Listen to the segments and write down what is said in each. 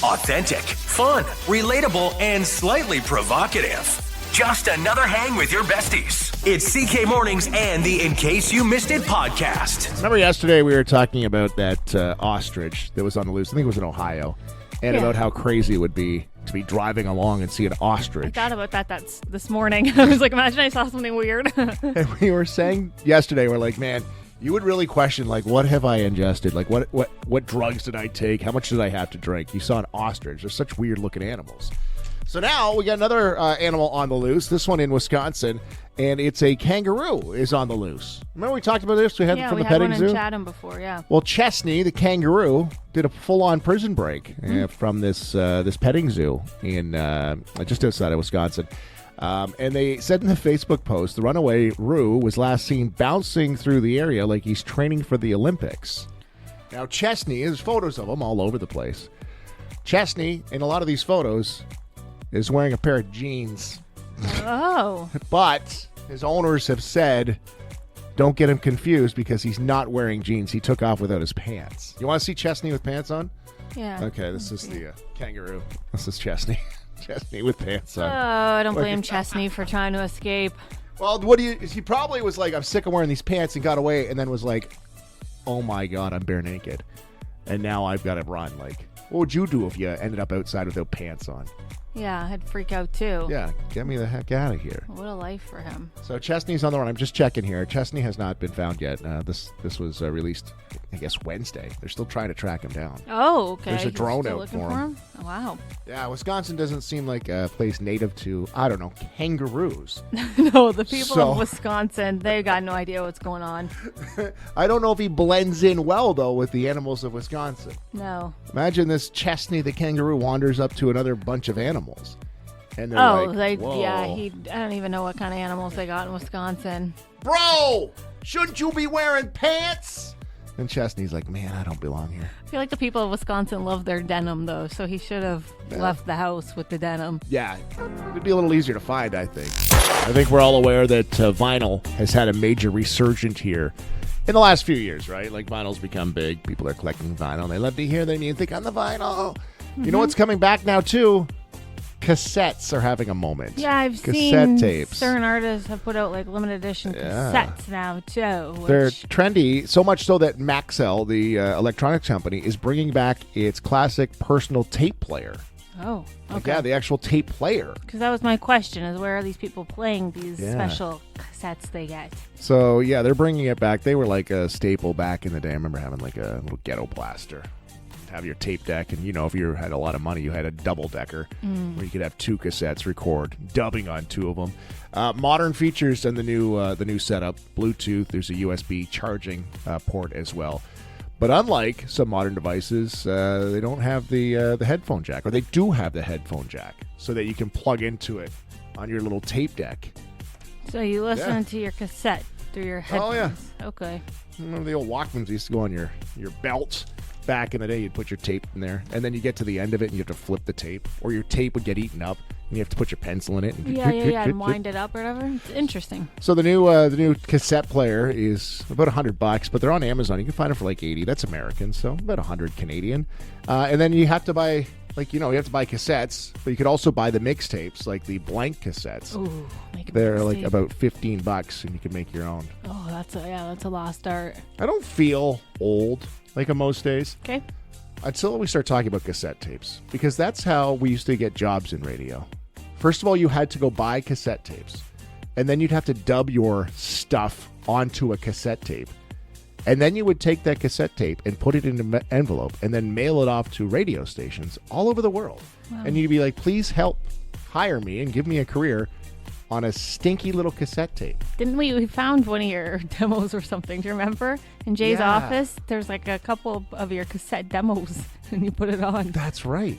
Authentic, fun, relatable, and slightly provocative. Just another hang with your besties. It's CK Mornings and the In Case You Missed It podcast. Remember yesterday we were talking about that ostrich that was on the loose. I think it was in Ohio. And about how crazy it would be to be driving along and see an ostrich. I thought about that's this morning. I was like, imagine I saw something weird. And we were saying yesterday, we're like, man, you would really question, like, what have I ingested? Like, what drugs did I take? How much did I have to drink? You saw an ostrich. They're such weird-looking animals. So now we got another animal on the loose, this one in Wisconsin, and it's a kangaroo is on the loose. Remember we talked about this? We had it from the petting zoo? Yeah, we had one in Chatham before, yeah. Well, Chesney, the kangaroo, did a full-on prison break from this petting zoo in just outside of Wisconsin. And they said in the Facebook post, the runaway roo was last seen bouncing through the area like he's training for the Olympics. Now, Chesney, there's photos of him all over the place. Chesney, in a lot of these photos, is wearing a pair of jeans. Oh. But his owners have said, don't get him confused because he's not wearing jeans. He took off without his pants. You want to see Chesney with pants on? Yeah. Okay, this is the kangaroo. This is Chesney. Chesney with pants on. Oh, I don't blame Chesney for trying to escape. Well, he probably was like, I'm sick of wearing these pants and got away and then was like, oh my God, I'm bare naked. And now I've got to run. Like, what would you do if you ended up outside without pants on? Yeah, I'd freak out too. Yeah, get me the heck out of here. What a life for him. So Chesney's on the run. I'm just checking here. Chesney has not been found yet. This was released, I guess, Wednesday. They're still trying to track him down. Oh, okay. There's a drone still out looking for him. Oh, wow. Yeah, Wisconsin doesn't seem like a place native to, I don't know, kangaroos. No, the people of Wisconsin, they got no idea what's going on. I don't know if he blends in well, though, with the animals of Wisconsin. No. Imagine this Chesney the kangaroo wanders up to another bunch of animals. And they're I don't even know what kind of animals they got in Wisconsin. Bro, shouldn't you be wearing pants? And Chesney's like, man, I don't belong here. I feel like the people of Wisconsin love their denim, though, so he should have left the house with the denim. Yeah, it'd be a little easier to find, I think. I think we're all aware that vinyl has had a major resurgence here in the last few years, right? Like, vinyl's become big. People are collecting vinyl. They love to hear their music on the vinyl. You know what's coming back now, too? Cassettes are having a moment. Yeah, I've seen tapes. Certain artists have put out like limited edition cassettes now too. They're trendy, so much so that Maxell, the electronics company, is bringing back its classic personal tape player. Oh, okay. Like, yeah, the actual tape player. Because that was my question: is where are these people playing these special cassettes they get? So yeah, they're bringing it back. They were like a staple back in the day. I remember having like a little ghetto blaster. Have your tape deck, and if you had a lot of money, you had a double decker where you could have two cassettes, record dubbing on two of them. Modern features in the new setup: Bluetooth. There's a USB charging port as well. But unlike some modern devices, they don't have the headphone jack, or they do have the headphone jack, so that you can plug into it on your little tape deck. So you listen to your cassette through your headphones. Oh yeah. Okay. Remember the old Walkmans used to go on your belt? Back in the day, you'd put your tape in there, and then you get to the end of it, and you have to flip the tape, or your tape would get eaten up, and you have to put your pencil in it. And and wind it up or whatever. It's interesting. So the new cassette player is about $100, but they're on Amazon. You can find it for like $80. That's American, so about $100 Canadian. And then you have to buy, you have to buy cassettes, but you could also buy the mixtapes, like the blank cassettes. Ooh, they're like about $15, and you can make your own. Oh, that's a lost art. I don't feel old. Like on most days. Okay. Until we start talking about cassette tapes. Because that's how we used to get jobs in radio. First of all, you had to go buy cassette tapes. And then you'd have to dub your stuff onto a cassette tape. And then you would take that cassette tape and put it in an envelope and then mail it off to radio stations all over the world. Wow. And you'd be like, please help hire me and give me a career on a stinky little cassette tape. Didn't we found one of your demos or something? Do you remember? In Jay's office, there's like a couple of your cassette demos, and you put it on. That's right.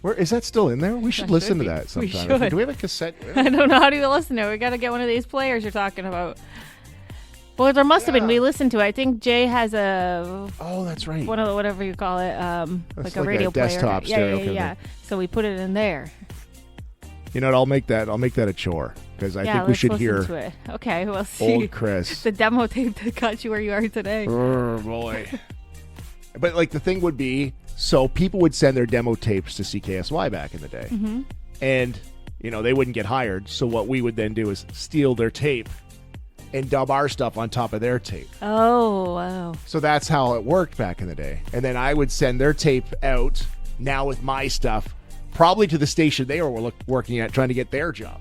Where is that still in there? We should listen to that sometime. We should. Do we have a cassette? I don't know. How do you listen to it? We got to get one of these players you're talking about. Well, there must have been. We listened to it. I think Jay has a... Oh, that's right. One of the, whatever you call it, like a radio player. Desktop stereo. Yeah. So we put it in there. You know what? I'll make that a chore because I think we should hear. To it. Okay, we'll see. Old Chris. The demo tape that got you where you are today. Oh boy. But like the thing would be, so people would send their demo tapes to CKSY back in the day. Mm-hmm. And, they wouldn't get hired. So what we would then do is steal their tape and dub our stuff on top of their tape. Oh, wow. So that's how it worked back in the day. And then I would send their tape out, now with my stuff, probably to the station they were working at, trying to get their job.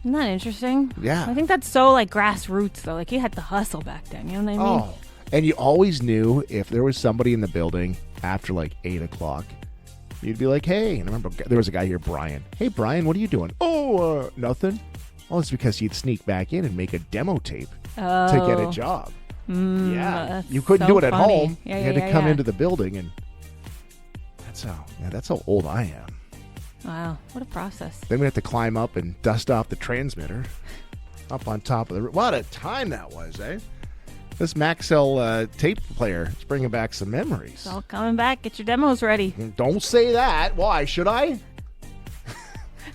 Isn't that interesting? Yeah. I think that's so, like, grassroots, though. Like, you had to hustle back then, you know what I mean? Oh, and you always knew if there was somebody in the building after, like, 8 o'clock, you'd be like, hey. And I remember there was a guy here, Brian. Hey, Brian, what are you doing? Oh, nothing. Well, it's because he'd sneak back in and make a demo tape to get a job. Yeah. You couldn't do it at home. You had to come into the building, and that's how old I am. Wow, what a process. Then we have to climb up and dust off the transmitter up on top of the... What a time that was, eh? This Maxell tape player is bringing back some memories. It's all coming back. Get your demos ready. Don't say that. Why? Should I?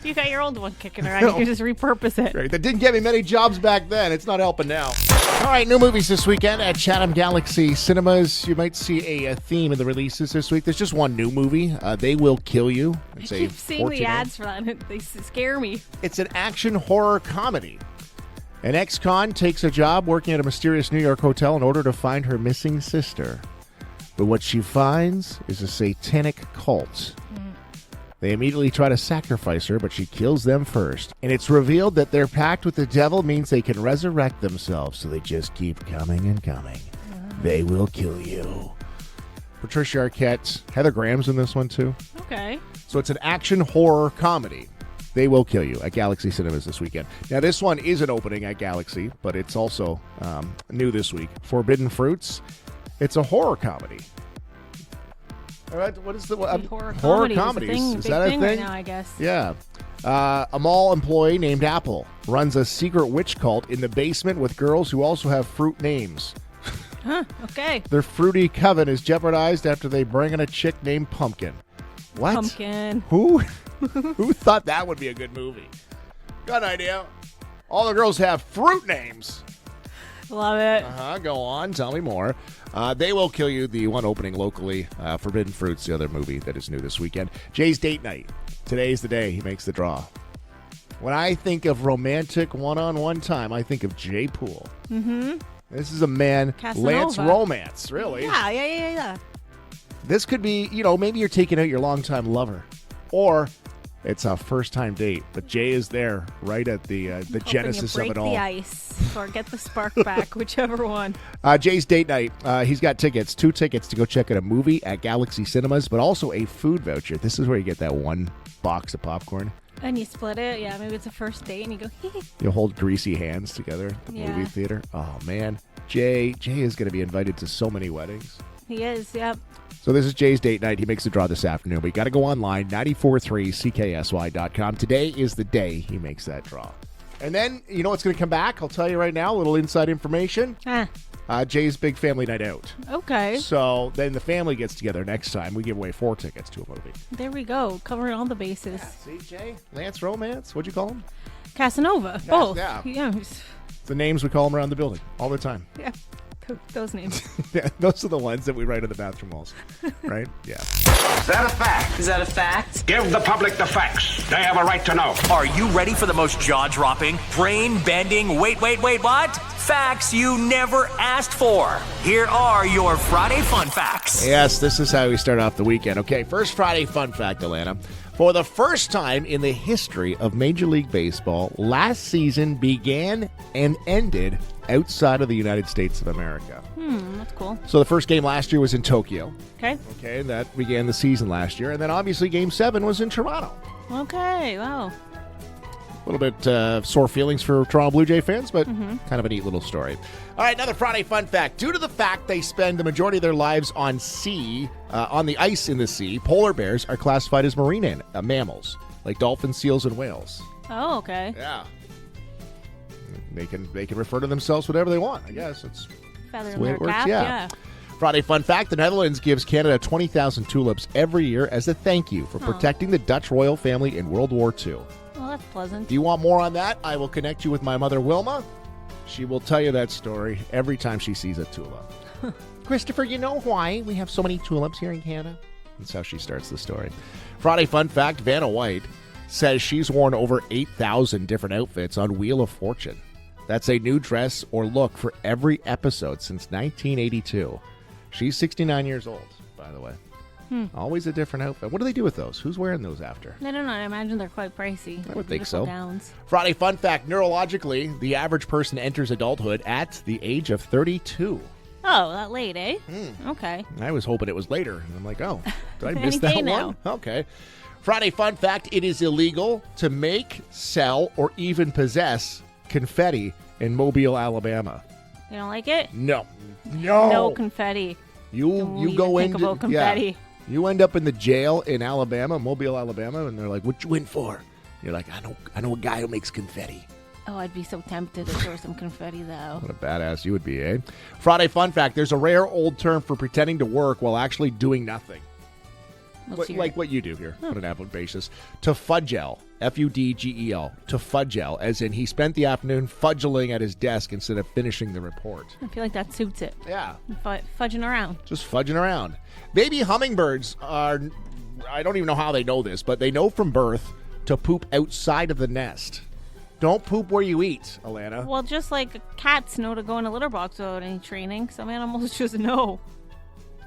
You got your old one kicking around. You can just repurpose it. Right. That didn't get me many jobs back then. It's not helping now. All right, new movies this weekend at Chatham Galaxy Cinemas. You might see a theme in the releases this week. There's just one new movie. They Will Kill You. It's I keep seeing the ads for that. They scare me. It's an action horror comedy. An ex-con takes a job working at a mysterious New York hotel in order to find her missing sister. But what she finds is a satanic cult. They immediately try to sacrifice her, but she kills them first. And it's revealed that their pact with the devil means they can resurrect themselves, so they just keep coming and coming. They will kill you. Patricia Arquette, Heather Graham's in this one too. Okay. So it's an action horror comedy. They Will Kill You at Galaxy Cinemas this weekend. Now, this one isn't opening at Galaxy, but it's also new this week. Forbidden Fruits. It's a horror comedy. All right, what is the horror comedies? Is that a thing right now, I guess? Yeah. A mall employee named Apple runs a secret witch cult in the basement with girls who also have fruit names. Huh, okay. Their fruity coven is jeopardized after they bring in a chick named Pumpkin. What? Pumpkin. Who thought that would be a good movie? Got an idea. All the girls have fruit names. Love it. Go on. Tell me more. They Will Kill You, the one opening locally. Forbidden Fruits, the other movie that is new this weekend. Jay's date night. Today's the day he makes the draw. When I think of romantic one-on-one time, I think of Jay Poole. Mm-hmm. This is a man, Casanova. Lance Romance, really. Yeah. This could be, maybe you're taking out your longtime lover. Or it's a first-time date, but Jay is there right at the genesis of it all. Break the ice or get the spark back, whichever one. Jay's date night. He's got tickets, 2 tickets to go check out a movie at Galaxy Cinemas, but also a food voucher. This is where you get that one box of popcorn. And you split it. Yeah, maybe it's a first date, and you go, hee. You hold greasy hands together at the movie theater. Oh, man. Jay is going to be invited to so many weddings. He is, yep. So this is Jay's date night. He makes the draw this afternoon. But you got to go online, 943CKSY.com. Today is the day he makes that draw. And then, you know what's going to come back? I'll tell you right now, a little inside information. Jay's big family night out. Okay. So then the family gets together next time. We give away 4 tickets to a movie. There we go. Covering all the bases. Yeah, see, Jay? Lance Romance? What'd you call him? Casanova. Both. Yeah. The names we call them around the building all the time. Yeah. Those names. Yeah, those are the ones that we write on the bathroom walls, right? Yeah. Is that a fact? Is that a fact? Give the public the facts. They have a right to know. Are you ready for the most jaw-dropping, brain-bending, wait, what? Facts you never asked for. Here are your Friday fun facts. Yes, this is how we start off the weekend. Okay, first Friday fun fact, Alana. For the first time in the history of Major League Baseball, last season began and ended outside of the United States of America. That's cool. So the first game last year was in Tokyo. Okay. Okay, that began the season last year. And then obviously Game 7 was in Toronto. Okay, wow. A little bit sore feelings for Toronto Blue Jay fans, but kind of a neat little story. All right, another Friday fun fact. Due to the fact they spend the majority of their lives on the ice in the sea, polar bears are classified as marine mammals, like dolphins, seals, and whales. Oh, okay. Yeah. They can refer to themselves whatever they want, I guess. It's the way it works. Yeah. Friday fun fact. The Netherlands gives Canada 20,000 tulips every year as a thank you for protecting the Dutch royal family in World War II. Well, that's pleasant. Do you want more on that? I will connect you with my mother, Wilma. She will tell you that story every time she sees a tulip. Christopher, you know why we have so many tulips here in Canada? That's how she starts the story. Friday fun fact, Vanna White says she's worn over 8,000 different outfits on Wheel of Fortune. That's a new dress or look for every episode since 1982. She's 69 years old, by the way. Always a different outfit. What do they do with those? Who's wearing those after? I don't know. I imagine they're quite pricey. I would think so. Gowns. Friday fun fact, neurologically, the average person enters adulthood at the age of 32. Oh, that late, eh? Okay. I was hoping it was later. And I'm like, oh, did I miss Any that day one? now. Okay. Friday fun fact, it is illegal to make, sell, or even possess confetti in Mobile, Alabama. You don't like it? No. No. No confetti. You Don't go even think into about confetti. Yeah, you end up in the jail in Alabama, Mobile, Alabama, and they're like, "What you in for?" You're like, "I know a guy who makes confetti." Oh, I'd be so tempted to throw some confetti, though. What a badass you would be, eh? Friday fun fact, there's a rare old term for pretending to work while actually doing nothing. Like what you do here on an average basis. To fudgel, F-U-D-G-E-L, to fudgel, as in he spent the afternoon fudgeling at his desk instead of finishing the report. I feel like that suits it. Yeah. Fudging around. Just fudging around. Baby hummingbirds are, I don't even know how they know this, but they know from birth to poop outside of the nest. Don't poop where you eat, Alana. Well, just like cats know to go in a litter box without any training, some animals just know.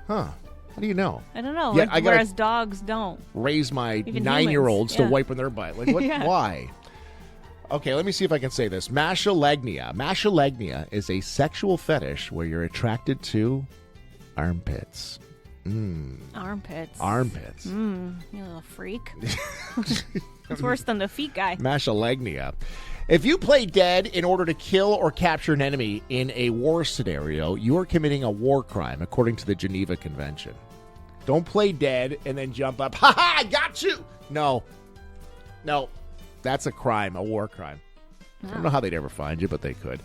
Huh. How do you know? I don't know. Yeah, like, I gotta whereas dogs don't. Raise my Even 9-year-olds humans, to wiping their butt. Like, what? Yeah. Why? Okay, let me see if I can say this. Mashalagnia. Mashalagnia is a sexual fetish where you're attracted to armpits. Armpits. Armpits. You little freak. It's worse than the feet guy. Mashalagnia. If you play dead in order to kill or capture an enemy in a war scenario, you are committing a war crime, according to the Geneva Convention. Don't play dead and then jump up. Ha ha! I got you. No, that's a crime, a war crime. I don't know how they'd ever find you, but they could.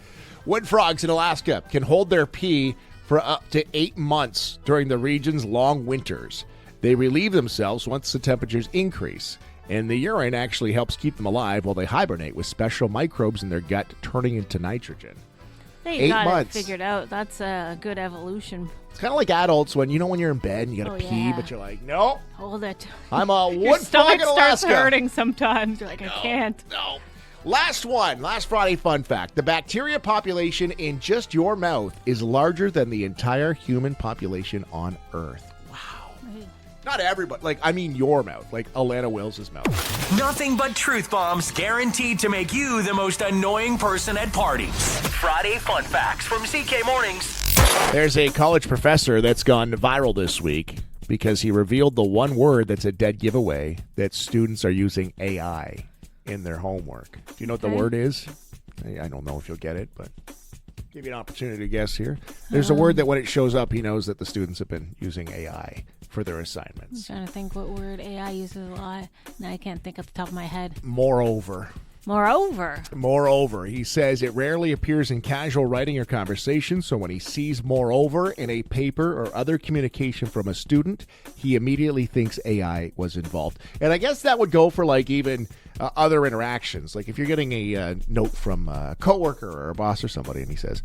Wood frogs in Alaska can hold their pee for up to 8 months during the region's long winters. They relieve themselves once the temperatures increase, and the urine actually helps keep them alive while they hibernate with special microbes in their gut turning into nitrogen. They 8 got months. it figured out. That's a good evolution. It's kind of like adults when you're in bed and you gotta Oh, pee, yeah. but you're like, nope, Hold it. I'm a Your wood frog stomach in starts Alaska. hurting sometimes. You're like, I can't. No. Last Friday fun fact. The bacteria population in just your mouth is larger than the entire human population on Earth. Wow. Not everybody. I mean your mouth. Like Alana Wills' mouth. Nothing but truth bombs guaranteed to make you the most annoying person at parties. Friday fun facts from CK Mornings. There's a college professor that's gone viral this week because he revealed the one word that's a dead giveaway that students are using AI in their homework. Do you know what the word is? I don't know if you'll get it, but give you an opportunity to guess here. There's a word that when it shows up, he knows that the students have been using AI for their assignments. I'm trying to think what word AI uses a lot. Now I can't think off the top of my head. Moreover, he says it rarely appears in casual writing or conversation, so when he sees moreover in a paper or other communication from a student, he immediately thinks AI was involved. And I guess that would go for even other interactions. Like if you're getting a note from a coworker or a boss or somebody and he says,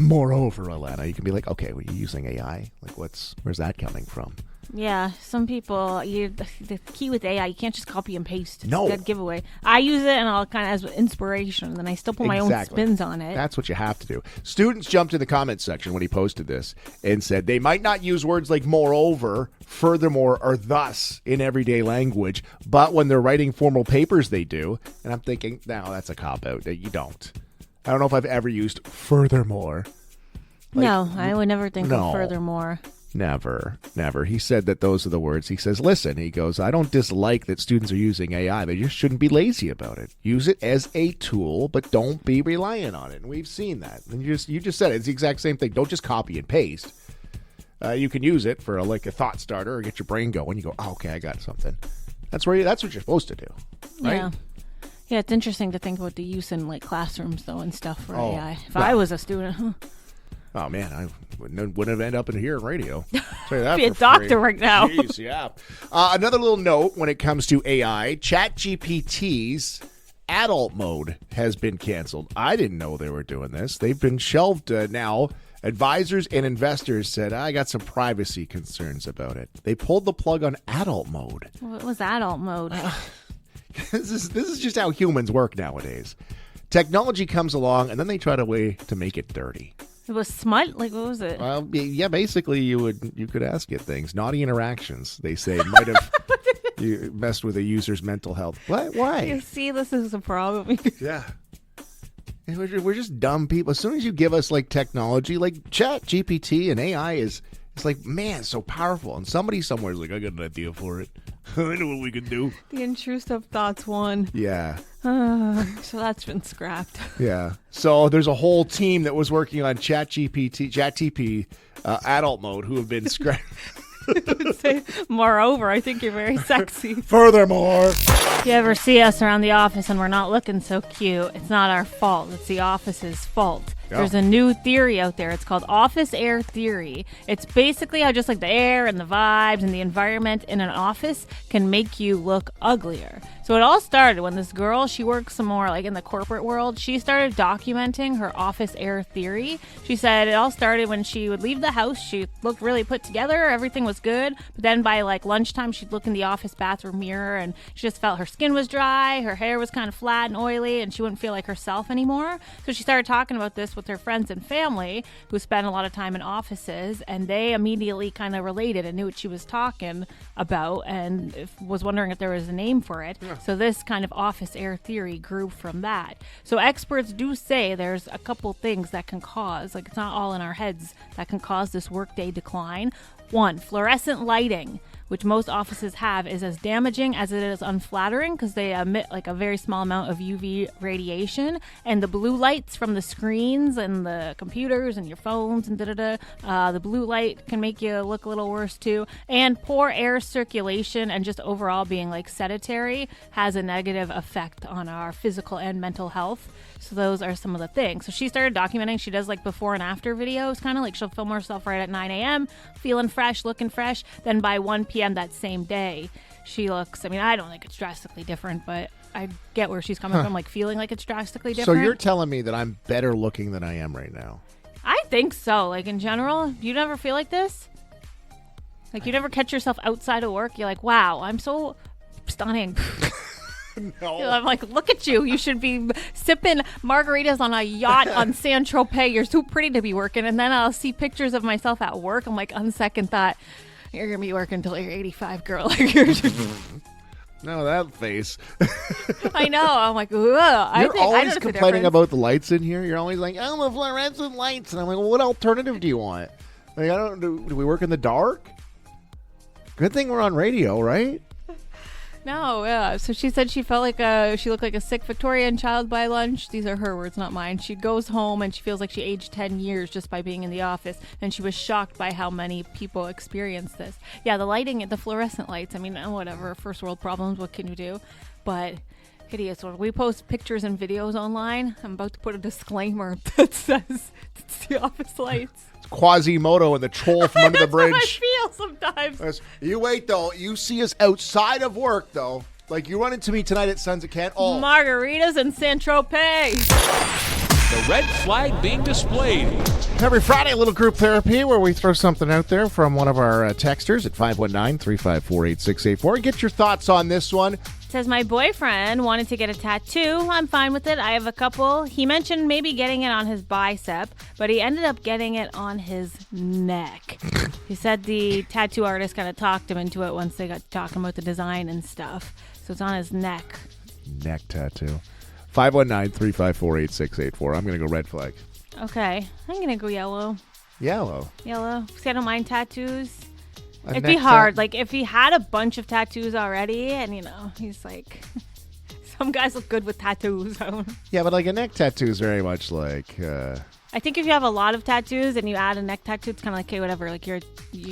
moreover, Alana, you can be like, okay, were you using AI? Where's that coming from? Yeah, some people, the key with AI, you can't just copy and paste. No. Dead giveaway. I use it and I'll kind of as inspiration, and then I still put my own spins on it. That's what you have to do. Students jumped in the comments section when he posted this and said they might not use words like moreover, furthermore, or thus in everyday language, but when they're writing formal papers, they do. And I'm thinking, no, that's a cop-out. You don't. I don't know if I've ever used furthermore. No, I would never think no. of furthermore. Never. He said that those are the words. He says, listen, he goes, I don't dislike that students are using AI. They just shouldn't be lazy about it. Use it as a tool, but don't be reliant on it. And we've seen that. And you just said it. It's the exact same thing. Don't just copy and paste. You can use it for a thought starter or get your brain going. You go, oh, okay, I got something. That's what you're supposed to do. Right? Yeah, it's interesting to think about the use in classrooms though and stuff for AI. If I was a student, Oh, man, I wouldn't have ended up in here in radio. I'll tell you that be a for doctor free. right now. Jeez, yeah. Another little note when it comes to AI, ChatGPT's adult mode has been canceled. I didn't know they were doing this. They've been shelved now. Advisors and investors said, I got some privacy concerns about it. They pulled the plug on adult mode. What was adult mode? This is just how humans work nowadays. Technology comes along, and then they try to way to make it dirty. It was smut? Like, what was it? Well, yeah, basically you could ask it things. Naughty interactions, they say, might have you messed with a user's mental health. What? Why? You see, this is a problem. Yeah. We're just dumb people. As soon as you give us like technology, like Chat GPT and AI it's like, man, so powerful. And somebody somewhere is like, I got an idea for it. I know what we can do. The intrusive thoughts won. Yeah. So that's been scrapped. Yeah. So there's a whole team that was working on ChatGPT, adult mode, who have been scrapped. Say, moreover, I think you're very sexy. Furthermore. If you ever see us around the office and we're not looking so cute, it's not our fault. It's the office's fault. Yeah. There's a new theory out there. It's called office air theory. It's basically how just like the air and the vibes and the environment in an office can make you look uglier. So it all started when this girl, she works some more like in the corporate world. She started documenting her office air theory. She said it all started when she would leave the house. She looked really put together. Everything was good. But then by like lunchtime, she'd look in the office bathroom mirror and she just felt her skin was dry. Her hair was kind of flat and oily and she wouldn't feel like herself anymore. So she started talking about this with her friends and family who spend a lot of time in offices, and they immediately kind of related and knew what she was talking about and was wondering if there was a name for it. Yeah. So this kind of office air theory grew from that. So experts do say there's a couple things that can cause, like it's not all in our heads, that can cause this workday decline. One, fluorescent lighting, which most offices have, is as damaging as it is unflattering because they emit like a very small amount of UV radiation, and the blue lights from the screens and the computers and your phones and the blue light can make you look a little worse too. And poor air circulation and just overall being like sedentary has a negative effect on our physical and mental health. So those are some of the things. So she started documenting. She does like before and after videos, kind of like she'll film herself right at 9 a.m. feeling fresh, looking fresh. Then by 1 p.m. that same day, she looks, I mean, I don't think it's drastically different, but I get where she's coming from, like feeling like it's drastically different. So you're telling me that I'm better looking than I am right now? I think so. Like in general, you never feel like this? Like you never catch yourself outside of work? You're like, wow, I'm so stunning. No. I'm like, look at you. You should be sipping margaritas on a yacht on Saint-Tropez. You're too pretty to be working. And then I'll see pictures of myself at work. I'm like, on second thought, you're going to be working until you're 85, girl. No, that face. I know. I'm like, ugh. You're always complaining about the lights in here. You're always like, oh, the fluorescent lights. And I'm like, well, what alternative do you want? Like, do we work in the dark? Good thing we're on radio, right? No, yeah. So she said she felt like she looked like a sick Victorian child by lunch. These are her words, not mine. She goes home and she feels like she aged 10 years just by being in the office. And she was shocked by how many people experience this. Yeah, the lighting, the fluorescent lights. I mean, whatever. First world problems. What can you do? But hideous. When we post pictures and videos online, I'm about to put a disclaimer that says it's the office lights. Quasimodo and the troll from under the bridge. That's how I feel sometimes. You wait, though. You see us outside of work, though. Like, you run into me tonight at Sons of Kent. Oh. Margaritas and Saint-Tropez. The red flag being displayed. Every Friday, a little group therapy where we throw something out there from one of our texters at 519-354-8684. And get your thoughts on this one. Says my boyfriend wanted to get a tattoo. I'm fine with it. I have a couple. He mentioned maybe getting it on his bicep, but he ended up getting it on his neck. He said the tattoo artist kind of talked him into it once they got talking about the design and stuff. So it's on his neck. Neck tattoo. 519-354-8684. I'm going to go red flag. Okay. I'm going to go yellow. Yellow. See, I don't mind tattoos. It'd be hard. Like, if he had a bunch of tattoos already, and, you know, he's like... Some guys look good with tattoos. Yeah, but, like, a neck tattoo is very much like... I think if you have a lot of tattoos and you add a neck tattoo, it's kind of like, okay, whatever. Like, you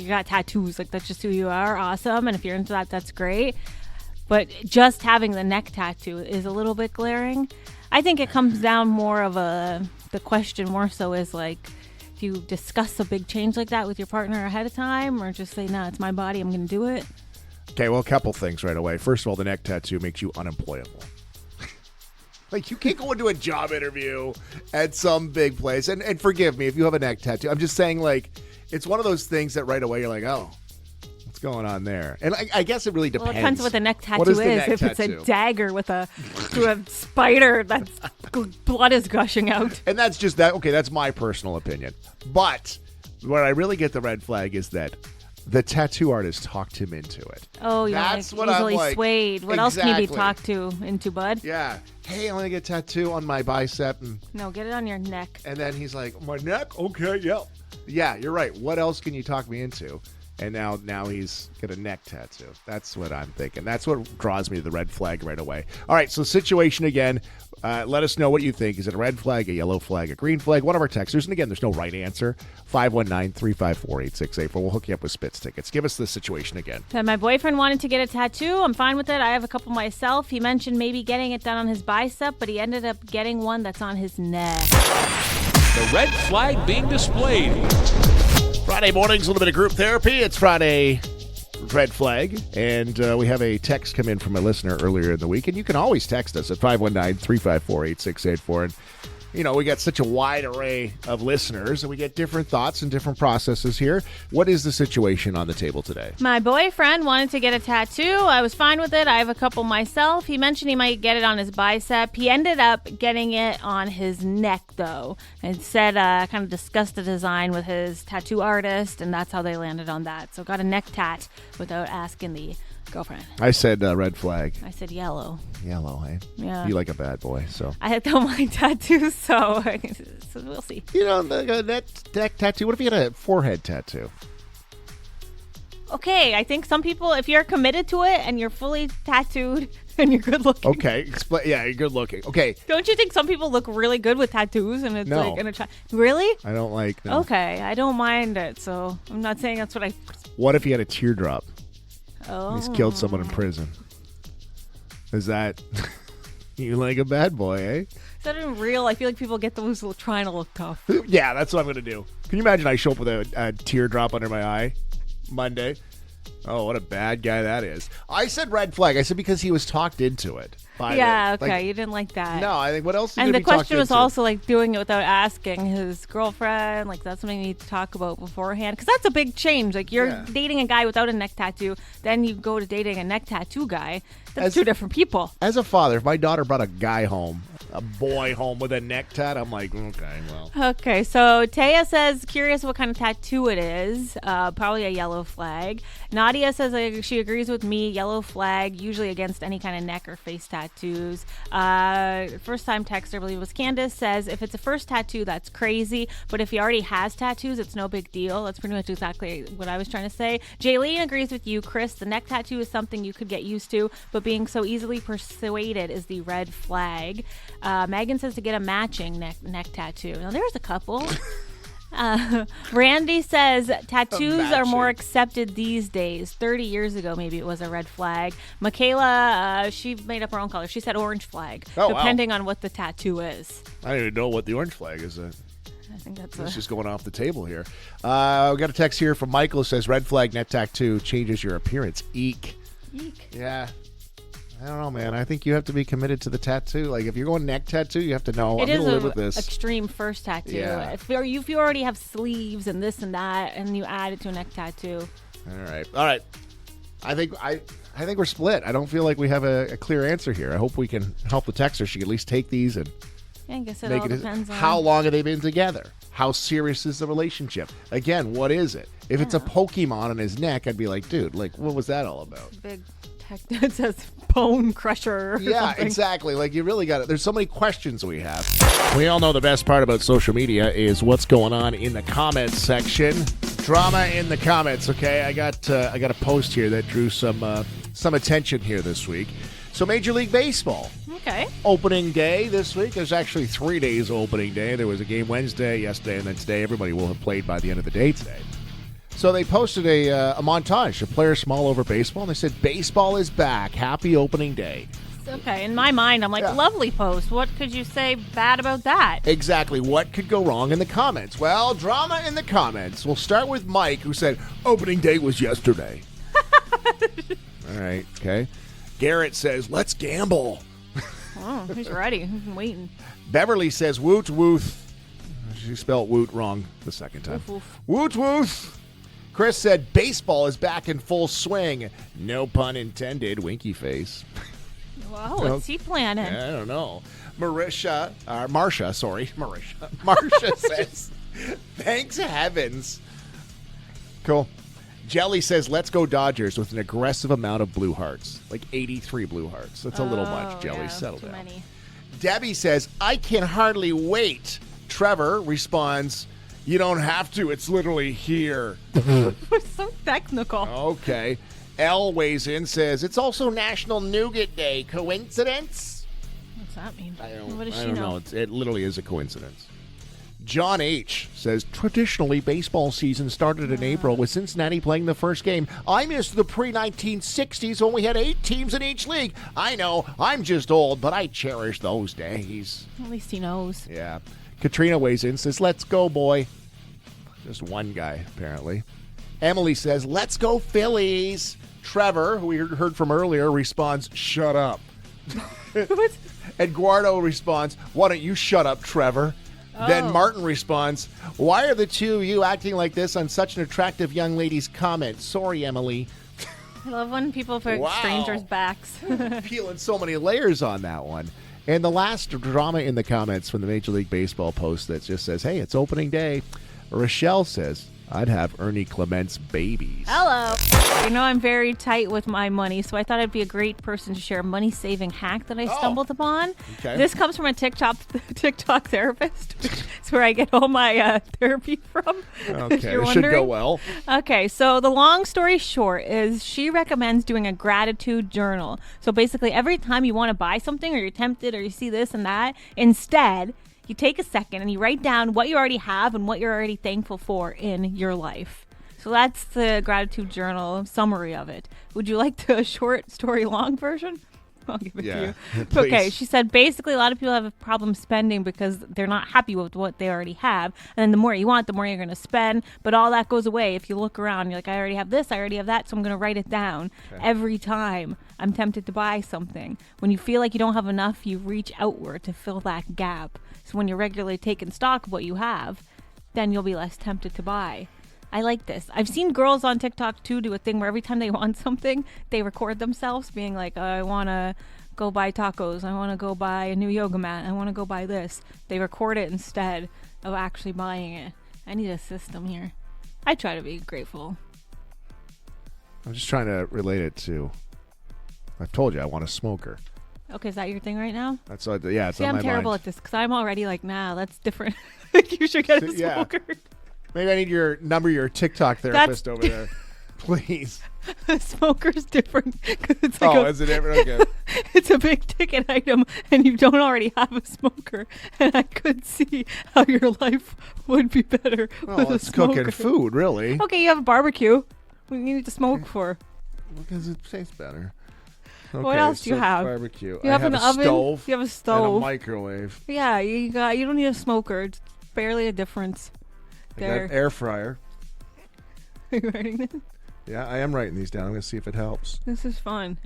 got tattoos. Like, that's just who you are. Awesome. And if you're into that, that's great. But just having the neck tattoo is a little bit glaring. I think it comes down more of the question more so is, like... Do you discuss a big change like that with your partner ahead of time, or just say, no, it's my body, I'm going to do it? Okay, well, a couple things right away. First of all, the neck tattoo makes you unemployable. Like, you can't go into a job interview at some big place. And forgive me if you have a neck tattoo. I'm just saying, like, it's one of those things that right away you're like, oh, what's going on there? And I guess it really depends. Well, it depends what the neck tattoo What is is. the neck If tattoo? it's a dagger with a spider, that's blood is gushing out. And that's just that. Okay, that's my personal opinion. But where I really get the red flag is that the tattoo artist talked him into it. Oh, you're That's like what I'm easily like. swayed. What else can you be Exactly. talked into, bud? Yeah. Hey, I want to get a tattoo on my bicep. No, get it on your neck. And then he's like, my neck? Okay, yeah. Yeah, you're right. What else can you talk me into? And now he's got a neck tattoo. That's what I'm thinking. That's what draws me to the red flag right away. All right, so situation again. Let us know what you think. Is it a red flag, a yellow flag, a green flag? One of our texters. And again, there's no right answer. 519-354-8684. We'll hook you up with Spitz tickets. Give us the situation again. Said my boyfriend wanted to get a tattoo. I'm fine with it. I have a couple myself. He mentioned maybe getting it done on his bicep, but he ended up getting one that's on his neck. The red flag being displayed. Friday mornings, a little bit of group therapy. It's Friday red flag, and we have a text come in from a listener earlier in the week, and you can always text us at 519-354-8684. And, you know, we got such a wide array of listeners, and we get different thoughts and different processes here. What is the situation on the table today? My boyfriend wanted to get a tattoo. I was fine with it. I have a couple myself. He mentioned he might get it on his bicep. He ended up getting it on his neck, though, and said kind of discussed the design with his tattoo artist, and that's how they landed on that. So got a neck tat without asking the girlfriend. I said red flag. I said yellow. Yellow, hey? Yeah. You like a bad boy, so. I don't mind tattoos, so we'll see. You know, the neck tattoo. What if you had a forehead tattoo? Okay, I think some people, if you're committed to it and you're fully tattooed and you're good looking. Okay, yeah, you're good looking. Okay. Don't you think some people look really good with tattoos and it's No. like really? I don't like. No. Okay, I don't mind it, so I'm not saying that's what I. What if you had a teardrop? Oh. He's killed someone in prison. Is that you like a bad boy, eh? Is that even real? I feel like people get those trying to look tough. Yeah, that's what I'm going to do. Can you imagine I show up with a teardrop under my eye Monday? Oh, what a bad guy that is. I said red flag. I said because he was talked into it. Yeah, okay. You didn't like that. No, I think what else is And gonna the be talked question was into? also like doing it without asking his girlfriend. Like that's something you need to talk about beforehand because that's a big change. Like you're dating a guy without a neck tattoo, then you go to dating a neck tattoo guy. That's two different people. As a father, if my daughter brought a guy home, a boy home with a neck tat, I'm like, okay, well. Okay, so Taya says, curious what kind of tattoo it is. Probably a yellow flag. Nadia says she agrees with me. Yellow flag, usually against any kind of neck or face tattoos. First time texter, I believe it was Candace, says if it's a first tattoo, that's crazy. But if he already has tattoos, it's no big deal. That's pretty much exactly what I was trying to say. Jaylene agrees with you, Chris. The neck tattoo is something you could get used to, but being so easily persuaded is the red flag. Megan says to get a matching neck tattoo. Now, there's a couple. Randy says tattoos are more accepted these days. 30 years ago, maybe it was a red flag. Michaela, she made up her own color. She said orange flag, depending on what the tattoo is. I don't even know what the orange flag is. I think that's it's just going off the table here. We got a text here from Michael who says red flag neck tattoo changes your appearance. Eek. Yeah. I don't know, man. I think you have to be committed to the tattoo. Like, if you're going neck tattoo, you have to know, I'm going to live with this. Extreme first tattoo. Yeah. If you already have sleeves and this and that, and you add it to a neck tattoo. All right. I think we're split. I don't feel like we have a clear answer here. I hope we can help the texter. She can at least take these and I guess it make all depends on how long have they been together? How serious is the relationship? Again, what is it? If it's a Pokemon on his neck, I'd be like, dude, like, what was that all about? Big it says bone crusher. Or something. Exactly. Like, you really got it. There's so many questions we have. We all know the best part about social media is what's going on in the comments section. Drama in the comments. Okay, I got a post here that drew some attention here this week. So, Major League Baseball. Okay. Opening day this week. There's actually 3 days opening day. There was a game Wednesday, yesterday, and then today. Everybody will have played by the end of the day today. So they posted a montage of players from all over baseball, and they said, baseball is back. Happy opening day. Okay, in my mind, I'm like, lovely post. What could you say bad about that? Exactly. What could go wrong in the comments? Well, drama in the comments. We'll start with Mike, who said, opening day was yesterday. All right, okay. Garrett says, let's gamble. Oh, he's ready. He's been waiting. Beverly says woot wooth. She spelled woot wrong the second time. Woof, woof. Woot wooth. Chris said baseball is back in full swing. No pun intended. Winky face. Wow, what's he planning? I don't know. Marisha says, thanks heavens. Cool. Jelly says, let's go Dodgers with an aggressive amount of blue hearts. Like 83 blue hearts. That's a little much, Jelly. Yeah, Settle too down. Many. Debbie says, I can hardly wait. Trevor responds, you don't have to. It's literally here. We're so technical. Okay. Elle weighs in, says, it's also National Nougat Day. Coincidence? What's that mean? I What does she don't know. It literally is a coincidence. John H. says, traditionally, baseball season started in April with Cincinnati playing the first game. I miss the pre-1960s when we had 8 teams in each league. I know, I'm just old, but I cherish those days. At least he knows. Yeah. Katrina weighs in, says, let's go, boy. Just one guy, apparently. Emily says, let's go, Phillies. Trevor, who we heard from earlier, responds, shut up. Eduardo responds, why don't you shut up, Trevor? Then Martin responds, why are the two of you acting like this on such an attractive young lady's comment? Sorry, Emily. I love when people put strangers' backs. Peeling so many layers on that one. And the last drama in the comments from the Major League Baseball post that just says, hey, it's opening day. Rochelle says, I'd have Ernie Clement's babies. Hello. You know, I'm very tight with my money, so I thought I'd be a great person to share a money-saving hack that I stumbled upon. Okay. This comes from a TikTok therapist. It's where I get all my therapy from. Okay, it should go well. Okay, so the long story short is she recommends doing a gratitude journal. So basically, every time you want to buy something or you're tempted or you see this and that, instead, you take a second and you write down what you already have and what you're already thankful for in your life. So that's the gratitude journal summary of it. Would you like the short story long version? I'll give it to you. Please. Okay, she said basically a lot of people have a problem spending because they're not happy with what they already have. And then the more you want, the more you're going to spend. But all that goes away if you look around. You're like, I already have this, I already have that, so I'm going to write it down every time I'm tempted to buy something. When you feel like you don't have enough, you reach outward to fill that gap. So when you're regularly taking stock of what you have, then you'll be less tempted to buy. I like this. I've seen girls on TikTok, too, do a thing where every time they want something, they record themselves being like, I want to go buy tacos. I want to go buy a new yoga mat. I want to go buy this. They record it instead of actually buying it. I need a system here. I try to be grateful. I'm just trying to relate it to, I've told you, I want a smoker. Okay, is that your thing right now? That's what, yeah, it's See, on my I'm terrible mind. at this because I'm already like, nah, that's different. You should get a Yeah. smoker. Maybe I need your TikTok therapist over there. Please. A smoker's different. 'Cause it's like Is it different? Okay. It's a big ticket item and you don't already have a smoker. And I could see how your life would be better with a It's smoker. cooking food, really. Okay, you have a barbecue. What do you need to smoke for? Because it tastes better. What else do you have? Barbecue. You have I an a oven? stove. You have a stove. And a microwave. Yeah, you don't need a smoker. It's barely a difference. I got There. an air fryer. Are you writing this? Yeah, I am writing these down. I'm going to see if it helps. This is fun.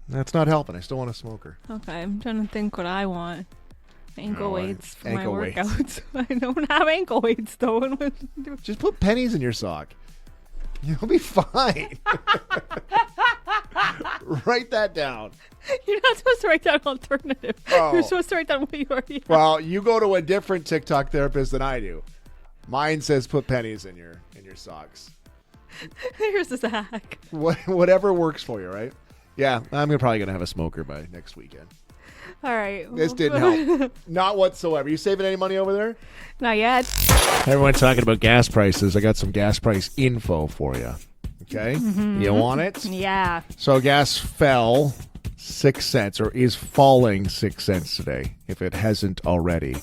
That's not helping. I still want a smoker. Okay, I'm trying to think what I want. Ankle weights for my ankle weights. workouts. I don't have ankle weights though. Just put pennies in your sock. You'll be fine. Write that down. You're not supposed to write down alternative. Oh. You're supposed to write down what you already have. Well, you go to a different TikTok therapist than I do. Mine says put pennies in your socks. Here's this hack. Whatever works for you, right? Yeah, I'm probably gonna have a smoker by next weekend. All right. This didn't help. Not whatsoever. You saving any money over there? Not yet. Everyone's talking about gas prices. I got some gas price info for you. Okay? You want it? Yeah. So gas fell 6 cents, or is falling 6 cents today, if it hasn't already.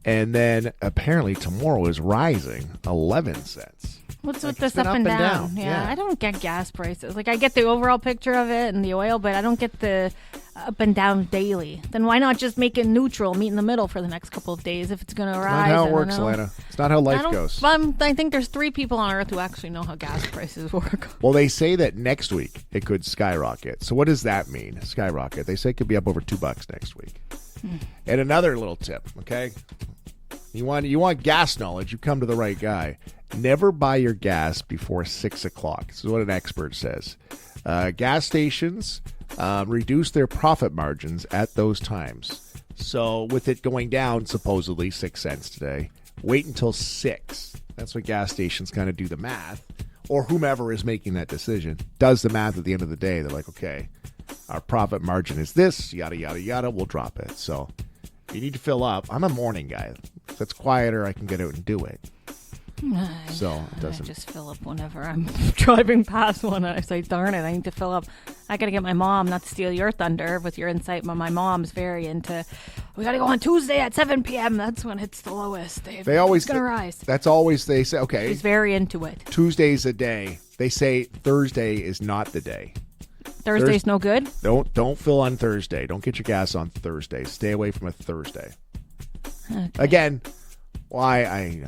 And then apparently tomorrow is rising 11 cents. What's Like, with this it's been up and down? Yeah. I don't get gas prices. Like, I get the overall picture of it and the oil, but I don't get the up and down daily. Then why not just make it neutral, meet in the middle for the next couple of days if it's going to rise? Not how I it don't works, know. Lana. It's not how life goes. I think there's 3 people on Earth who actually know how gas prices work. Well, they say that next week it could skyrocket. So what does that mean? Skyrocket. They say it could be up over $2 next week. And another little tip, okay? You want gas knowledge, you come to the right guy. Never buy your gas before 6 o'clock. This is what an expert says. Gas stations reduce their profit margins at those times. So with it going down supposedly 6 cents today, wait until 6. That's what gas stations kind of do the math. Or whomever is making that decision does the math at the end of the day. They're like, okay, our profit margin is this, yada, yada, yada, we'll drop it. So you need to fill up. I'm a morning guy. If it's quieter, I can get out and do it. So it doesn't. I just fill up whenever I'm driving past one. I say, darn it, I need to fill up. I got to get my mom, not to steal your thunder with your insight, but my mom's very into, we got to go on Tuesday at 7 p.m. That's when it's the lowest. They always it's going to rise. That's always, they say, okay. She's very into it. Tuesday's a day. They say Thursday is not the day. Thursday's no good? Don't fill on Thursday. Don't get your gas on Thursday. Stay away from a Thursday. Okay. Again, why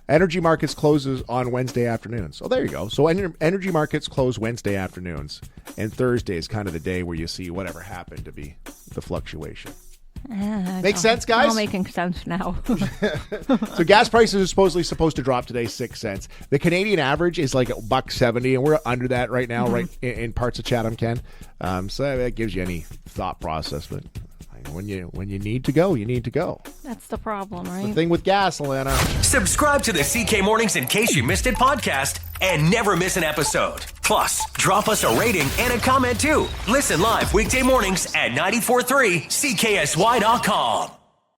energy markets closes on Wednesday afternoons. So there you go. So energy markets close Wednesday afternoons, and Thursday is kind of the day where you see whatever happened to be the fluctuation. Makes sense, guys? It's all making sense now. So gas prices are supposed to drop today 6 cents. The Canadian average is like $1.70, and we're under that right now, right in parts of Chatham-Kent. So that gives you any thought process, but when you need to go, you need to go. That's the problem, right? The thing with gas, Alana. Subscribe to the CK Mornings in case you missed it podcast and never miss an episode. Plus, drop us a rating and a comment too. Listen live weekday mornings at 94.3 CKSY.com.